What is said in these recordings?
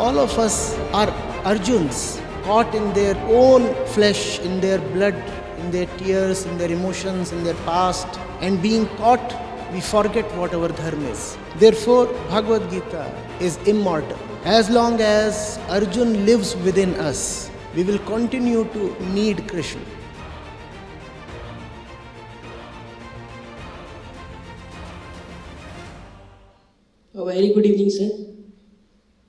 all of us are Arjuns, caught in their own flesh, in their blood, in their tears, in their emotions, in their past, and being caught, we forget what our dharma is. Therefore, Bhagavad Gita is immortal. As long as Arjun lives within us, we will continue to need Krishna. A very good evening, sir.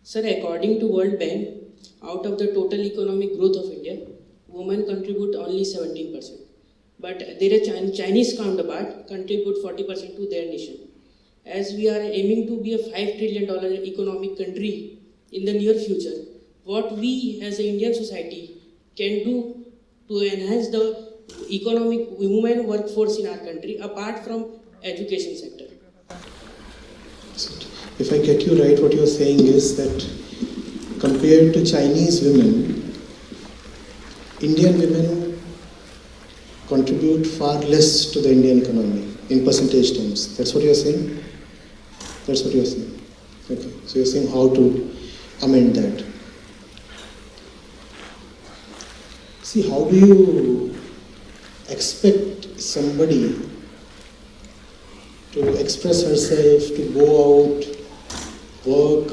Sir, according to World Bank, out of the total economic growth of India, women contribute only 17%. But their Chinese counterpart contribute 40% to their nation. As we are aiming to be a $5 trillion economic country in the near future, what we as an Indian society can do to enhance the economic women workforce in our country apart from education sector? If I get you right, what you're saying is that compared to Chinese women, Indian women contribute far less to the Indian economy in percentage terms. That's what you're saying? That's what you're saying. Okay. So you're saying how to amend that. See, how do you expect somebody to express herself, to go out, work,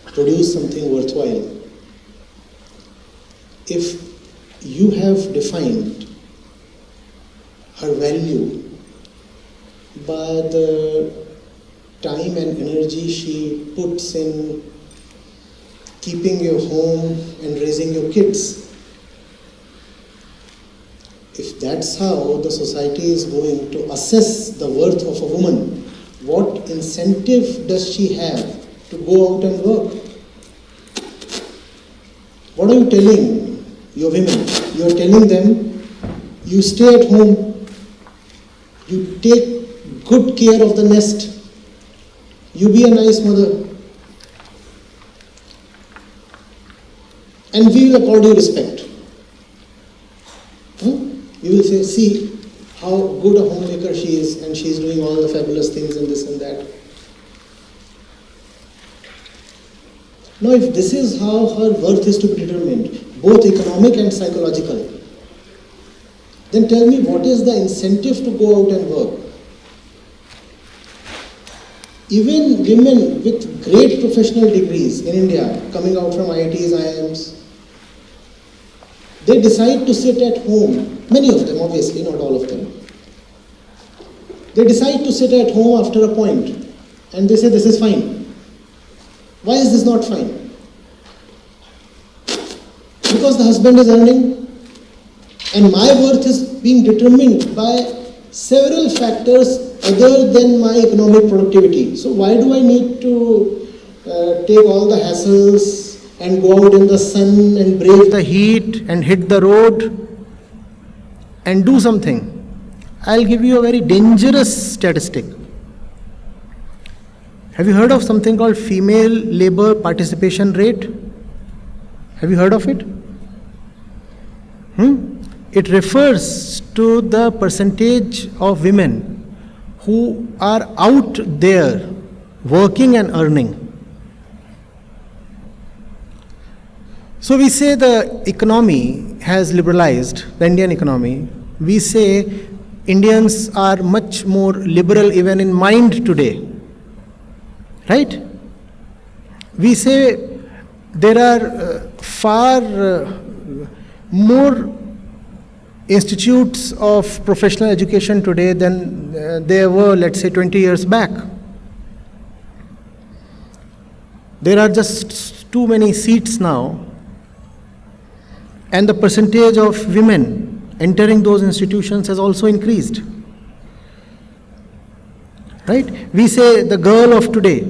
produce something worthwhile, if you have defined her value by the time and energy she puts in keeping your home and raising your kids? If that's how the society is going to assess the worth of a woman, what incentive does she have to go out and work? What are you telling your women? You are telling them, you stay at home, you take good care of the nest, you be a nice mother, and we will accord you respect. You will say, see how good a homemaker she is, and she is doing all the fabulous things and this and that. Now, if this is how her worth is to be determined, both economic and psychological, then tell me, what is the incentive to go out and work? Even women with great professional degrees in India, coming out from IITs, IIMs, they decide to sit at home. Many of them, obviously, not all of them. They decide to sit at home after a point, and they say, this is fine. Why is this not fine? Because the husband is earning, and my worth is being determined by several factors other than my economic productivity. So why do I need to take all the hassles and go out in the sun and brave the heat and hit the road and do something? I'll give you a very dangerous statistic. Have you heard of something called female labor participation rate? Have you heard of it? It refers to the percentage of women who are out there working and earning. So we say the economy has liberalized, the Indian economy. We say Indians are much more liberal even in mind today. Right? We say there are far more institutes of professional education today than there were, let's say, 20 years back. There are just too many seats now, and the percentage of women entering those institutions has also increased. Right? We say the girl of today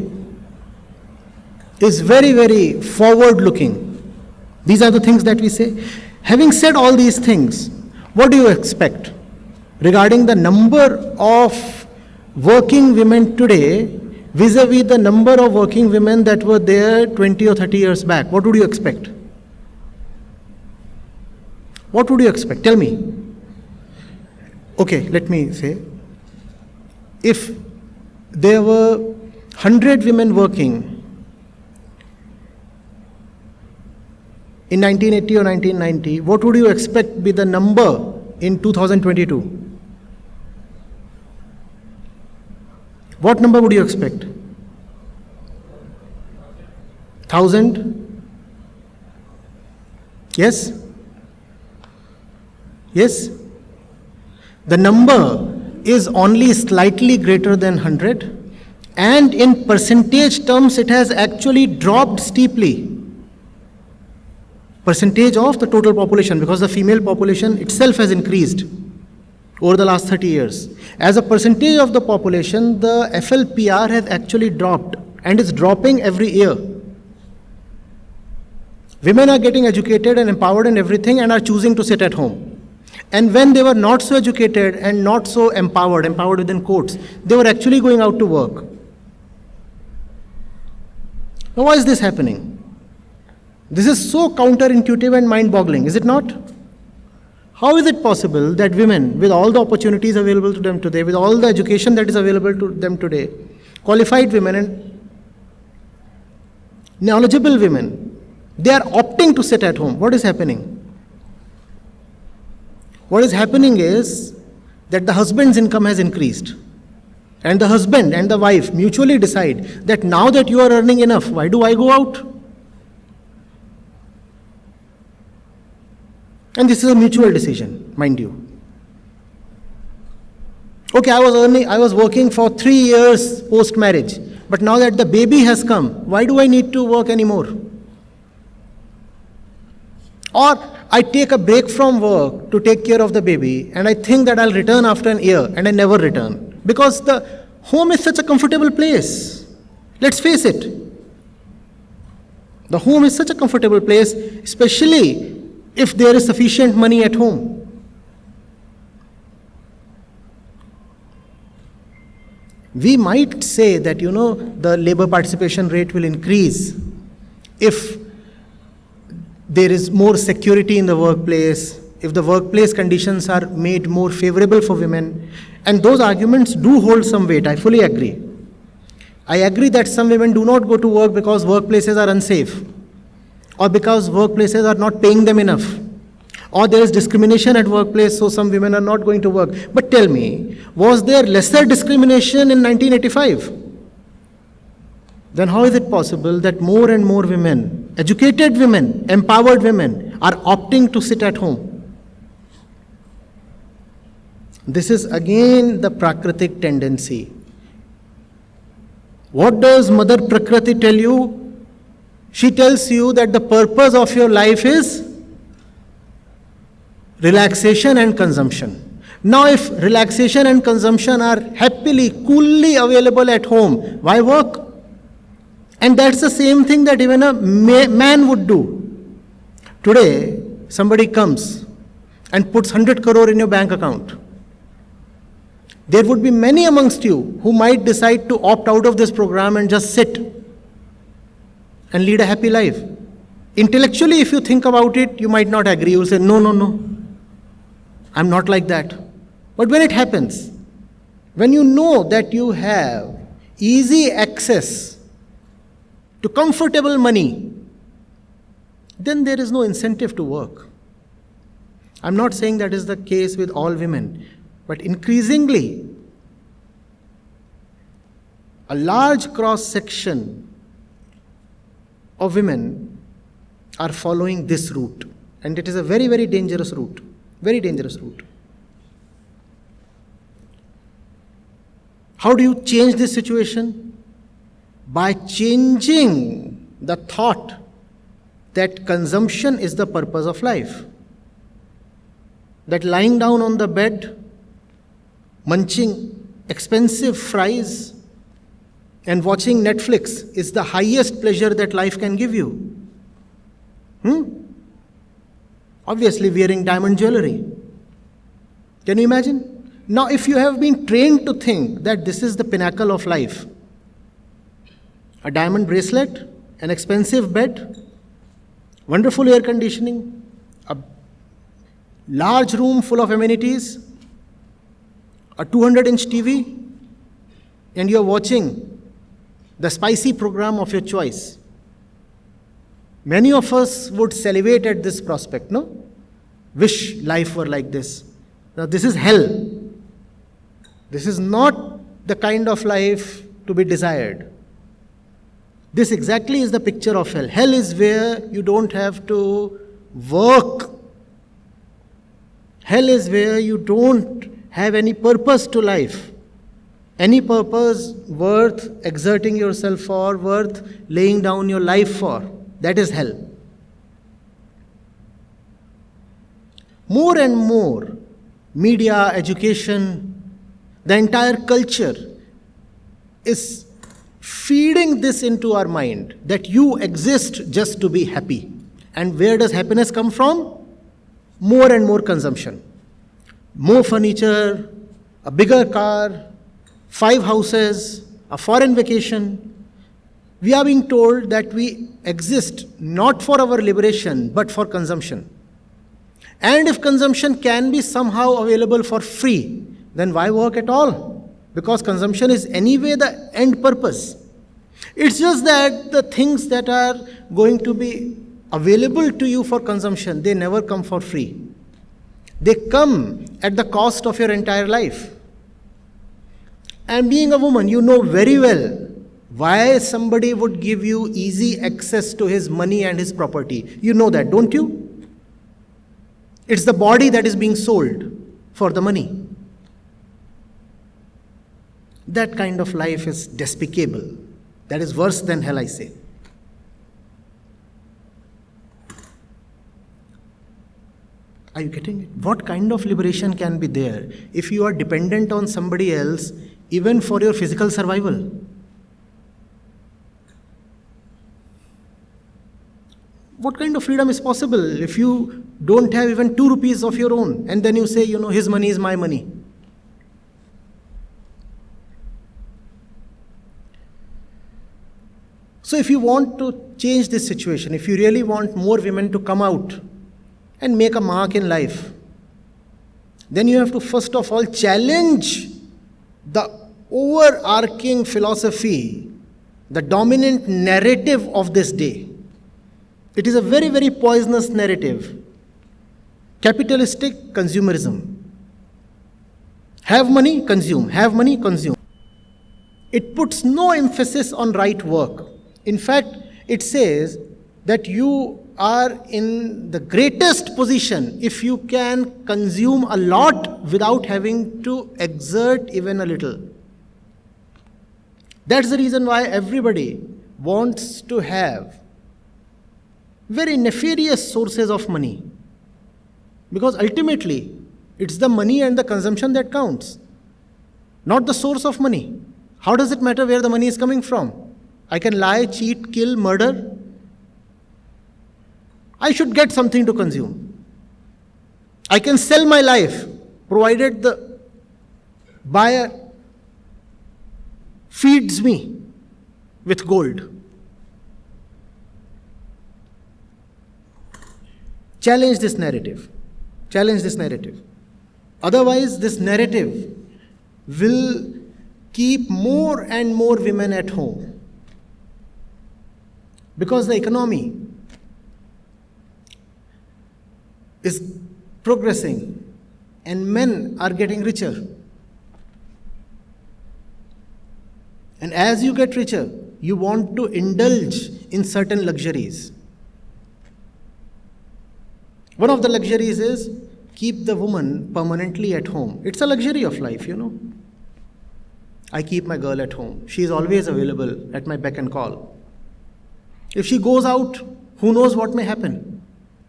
is very, very forward-looking. These are the things that we say. Having said all these things, what do you expect regarding the number of working women today vis-a-vis the number of working women that were there 20 or 30 years back? What would you expect? What would you expect? Tell me. Okay, let me say, if there were 100 women working in 1980 or 1990, what would you expect be the number in 2022? What number would you expect? 1,000? Yes? Yes? The number is only slightly greater than 100, and in percentage terms it has actually dropped steeply. Percentage of the total population, because the female population itself has increased over the last 30 years. As a percentage of the population, the FLPR has actually dropped and is dropping every year. Women are getting educated and empowered and everything and are choosing to sit at home. And when they were not so educated and not so empowered within quotes, they were actually going out to work. Now, why is this happening? This is so counterintuitive and mind-boggling, is it not? How is it possible that women, with all the opportunities available to them today, with all the education that is available to them today, qualified women and knowledgeable women, they are opting to sit at home? What is happening? What is happening is that the husband's income has increased. And the husband and the wife mutually decide that now that you are earning enough, why do I go out? And this is a mutual decision, mind you. Okay, I was working for 3 years post-marriage, but now that the baby has come, why do I need to work anymore? Or I take a break from work to take care of the baby, and I think that I'll return after an year, and I never return. Because the home is such a comfortable place. Let's face it. The home is such a comfortable place, especially if there is sufficient money at home. We might say that, the labor participation rate will increase if there is more security in the workplace, if the workplace conditions are made more favorable for women. And those arguments do hold some weight, I fully agree. I agree that some women do not go to work because workplaces are unsafe, or because workplaces are not paying them enough, or there is discrimination at workplace, so some women are not going to work. But tell me, was there lesser discrimination in 1985? Then how is it possible that more and more women, educated women, empowered women, are opting to sit at home? This is again the Prakritic tendency. What does Mother Prakriti tell you? She tells you that the purpose of your life is relaxation and consumption. Now, if relaxation and consumption are happily, coolly available at home, why work? And that's the same thing that even a man would do. Today, somebody comes and puts 100 crore in your bank account. There would be many amongst you who might decide to opt out of this program and just sit and lead a happy life. Intellectually, if you think about it, you might not agree. You will say, no, I'm not like that. But when it happens, when you know that you have easy access to comfortable money, then there is no incentive to work. I'm not saying that is the case with all women, but increasingly, a large cross-section of women are following this route. And it is a very, very dangerous route. Very dangerous route. How do you change this situation? By changing the thought that consumption is the purpose of life. That lying down on the bed, munching expensive fries and watching Netflix is the highest pleasure that life can give you. Obviously wearing diamond jewelry. Can you imagine? Now, if you have been trained to think that this is the pinnacle of life, a diamond bracelet, an expensive bed, wonderful air conditioning, a large room full of amenities, a 200-inch TV, and you're watching the spicy program of your choice. Many of us would salivate at this prospect, no? Wish life were like this. Now, this is hell. This is not the kind of life to be desired. This exactly is the picture of hell. Hell is where you don't have to work. Hell is where you don't have any purpose to life. Any purpose worth exerting yourself for, worth laying down your life for. That is hell. More and more, media, education, the entire culture is feeding this into our mind, that you exist just to be happy. And where does happiness come from? More and more consumption. More furniture, a bigger car, 5 houses, a foreign vacation. We are being told that we exist not for our liberation, but for consumption. And if consumption can be somehow available for free, then why work at all? Because consumption is anyway the end purpose. It's just that the things that are going to be available to you for consumption, they never come for free. They come at the cost of your entire life. And being a woman, you know very well why somebody would give you easy access to his money and his property. You know that, don't you? It's the body that is being sold for the money. That kind of life is despicable. That is worse than hell, I say. Are you getting it? What kind of liberation can be there if you are dependent on somebody else, even for your physical survival? What kind of freedom is possible if you don't have even 2 rupees of your own, and then you say, his money is my money? So if you want to change this situation, if you really want more women to come out and make a mark in life, then you have to first of all challenge the overarching philosophy, the dominant narrative of this day. It is a very, very poisonous narrative. Capitalistic consumerism. Have money, consume. Have money, consume. It puts no emphasis on right work. In fact, it says that you are in the greatest position if you can consume a lot without having to exert even a little. That's the reason why everybody wants to have very nefarious sources of money. Because ultimately, it's the money and the consumption that counts, not the source of money. How does it matter where the money is coming from? I can lie, cheat, kill, murder. I should get something to consume. I can sell my life, provided the buyer feeds me with gold. Challenge this narrative. Challenge this narrative. Otherwise, this narrative will keep more and more women at home. Because the economy is progressing and men are getting richer. And as you get richer, you want to indulge in certain luxuries. One of the luxuries is keep the woman permanently at home. It's a luxury of life, I keep my girl at home. She is always available at my beck and call. If she goes out, who knows what may happen?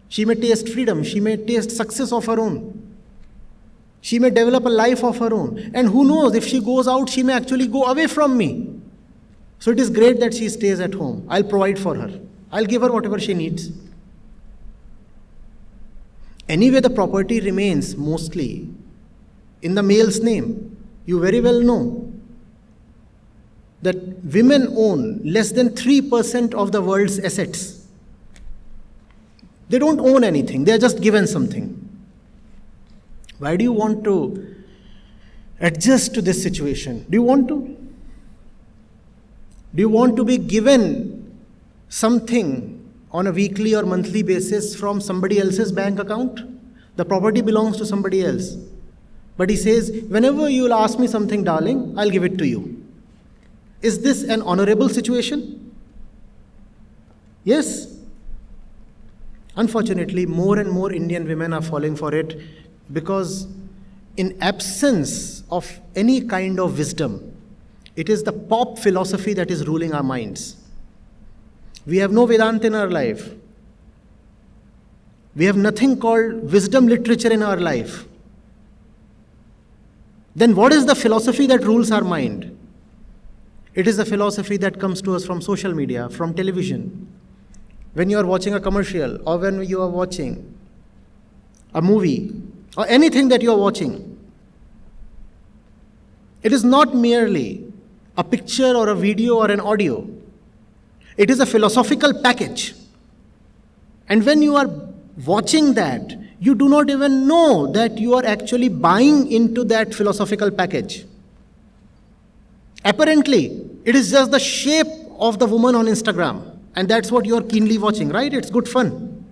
She may taste freedom. She may taste success of her own. She may develop a life of her own. And who knows, if she goes out, she may actually go away from me. So it is great that she stays at home. I'll provide for her. I'll give her whatever she needs. Anyway, the property remains mostly in the male's name. You very well know that women own less than 3% of the world's assets. They don't own anything. They are just given something. Why do you want to adjust to this situation? Do you want to? Do you want to be given something on a weekly or monthly basis from somebody else's bank account. The property belongs to somebody else. But he says, whenever you will ask me something, darling, I'll give it to you. Is this an honorable situation? Yes. Unfortunately, more and more Indian women are falling for it because in absence of any kind of wisdom, it is the pop philosophy that is ruling our minds. We have no Vedanta in our life. We have nothing called wisdom literature in our life. Then what is the philosophy that rules our mind? It is a philosophy that comes to us from social media, from television. When you are watching a commercial or when you are watching a movie or anything that you are watching, it is not merely a picture or a video or an audio. It is a philosophical package. And when you are watching that, you do not even know that you are actually buying into that philosophical package. Apparently, it is just the shape of the woman on Instagram, and that's what you are keenly watching, right? It's good fun.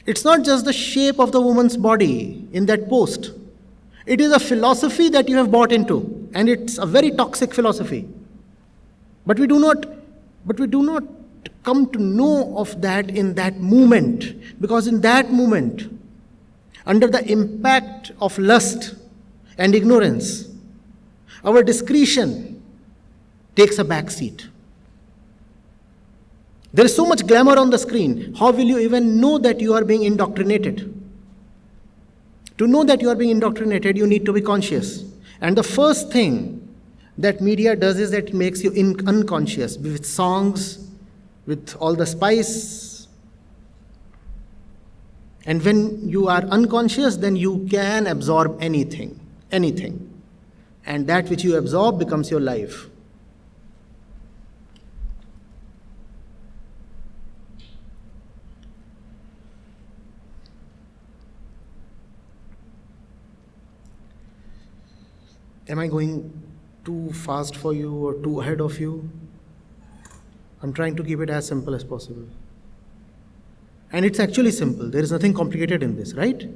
It's not just the shape of the woman's body in that post. It is a philosophy that you have bought into, and it's a very toxic philosophy. But we do not come to know of that in that moment, because in that moment, under the impact of lust and ignorance, our discretion takes a back seat. There is so much glamour on the screen. How will you even know that you are being indoctrinated? To know that you are being indoctrinated, you need to be conscious. And the first thing that media does is that it makes you unconscious with songs, with all the spice. And when you are unconscious, then you can absorb anything. And that which you absorb becomes your life. Am I going too fast for you or too ahead of you? I'm trying to keep it as simple as possible. And it's actually simple. There is nothing complicated in this, right?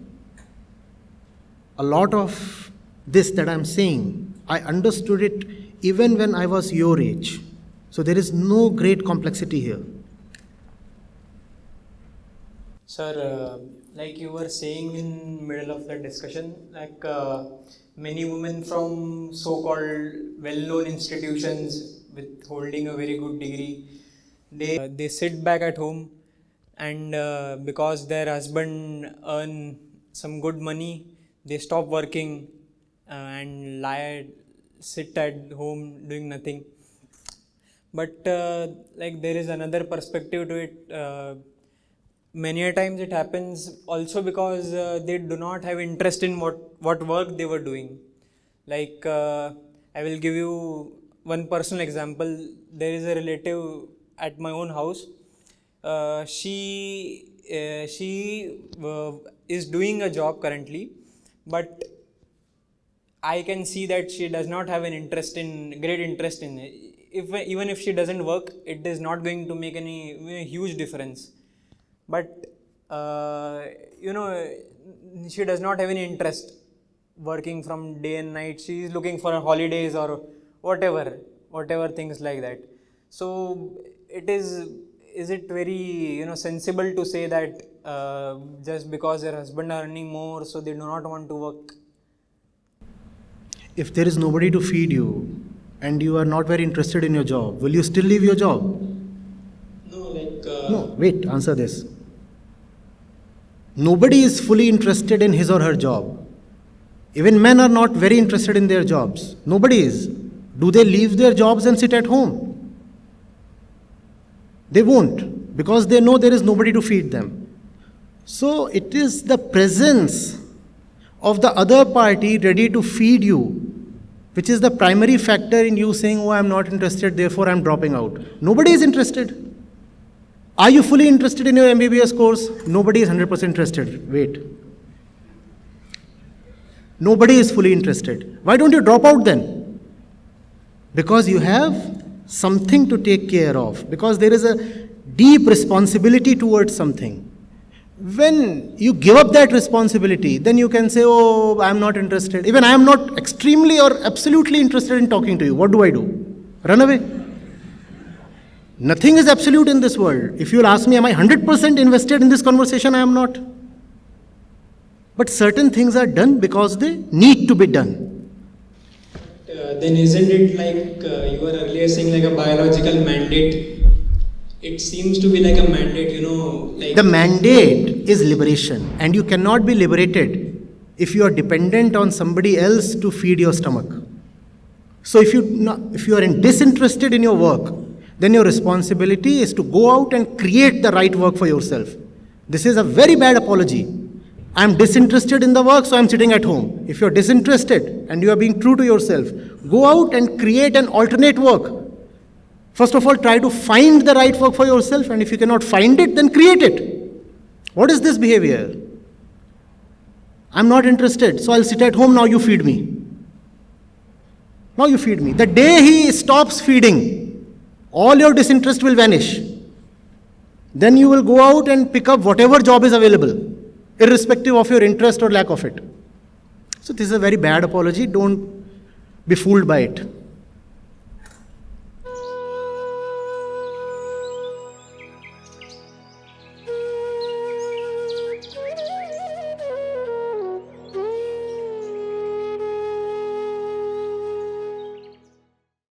A lot of this that I'm saying, I understood it even when I was your age. So there is no great complexity here. Sir, like you were saying in middle of the discussion, like many women from so-called well-known institutions with holding a very good degree, they sit back at home and because their husband earn some good money, they stop working and sit at home doing nothing. But like there is another perspective to it. Many a times it happens also because they do not have interest in what work they were doing. Like I will give you one personal example. There is a relative at my own house. She is doing a job currently, but I can see that she does not have an great interest in it. Even if she doesn't work, it is not going to make any huge difference. But she does not have any interest working from day and night. She is looking for holidays or whatever things like that. So is it very sensible to say that just because their husband are earning more, so they do not want to work? If there is nobody to feed you and you are not very interested in your job, will you still leave your job? No, wait, answer this. Nobody is fully interested in his or her job. Even men are not very interested in their jobs. Nobody is. Do they leave their jobs and sit at home? They won't, because they know there is nobody to feed them. So it is the presence of the other party ready to feed you, which is the primary factor in you saying, oh, I'm not interested, therefore I'm dropping out. Nobody is interested. Are you fully interested in your MBBS course? Nobody is 100% interested. Wait. Nobody is fully interested. Why don't you drop out then? Because you have something to take care of. Because there is a deep responsibility towards something. When you give up that responsibility, then you can say, oh, I am not interested. Even I am not extremely or absolutely interested in talking to you. What do I do? Run away. Nothing is absolute in this world. If you will ask me, am I 100% invested in this conversation? I am not. But certain things are done because they need to be done. Then isn't it like you were earlier saying like a biological mandate? It seems to be like a mandate, you know. Like The mandate is liberation, and you cannot be liberated if you are dependent on somebody else to feed your stomach. So if you are disinterested in your work, then your responsibility is to go out and create the right work for yourself. This is a very bad apology. I am disinterested in the work, so I am sitting at home. If you are disinterested and you are being true to yourself, go out and create an alternate work. First of all, try to find the right work for yourself, and if you cannot find it, then create it. What is this behavior? I am not interested, so I will sit at home, now you feed me. Now you feed me. The day he stops feeding, all your disinterest will vanish. Then you will go out and pick up whatever job is available, irrespective of your interest or lack of it. So this is a very bad apology. Don't be fooled by it.